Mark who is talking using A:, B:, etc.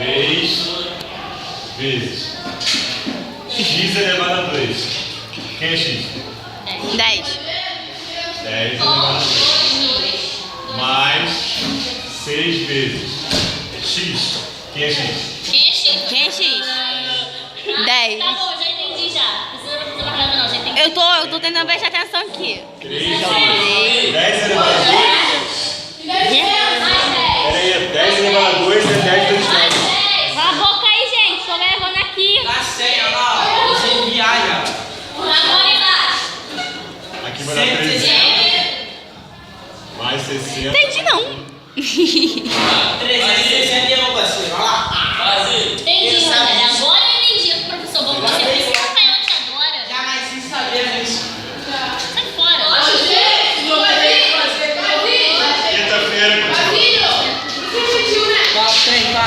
A: 3 vezes x elevado a 2. Quem é x?
B: 10.
A: 10 elevado a 2. Mais 6 vezes x. Quem é x?
B: Quem é x? 10.
C: Tá bom, já entendi já. Não precisa mais nada não, já entendi.
B: Eu tô tentando prestar atenção aqui.
A: 3 vezes 10 elevado a 2. Peraí, 10 elevado a 2 é 10 vezes 10.
C: Cala a boca aí, gente. Tô gravando aqui.
D: Tá certo, olha lá, ó. Você viaja.
C: Agora embaixo.
A: Aqui vai dar 300. Mais 60.
B: Entendi não.
D: 360 meu parceiro, olha lá.
C: Entendi, Rogério. Agora eu entendi o professor. Vou você precisa apanhar onde adora.
D: Já nasci sabendo isso.
C: Sai fora.
A: Quinta-feira, continua.
D: Tem, pá.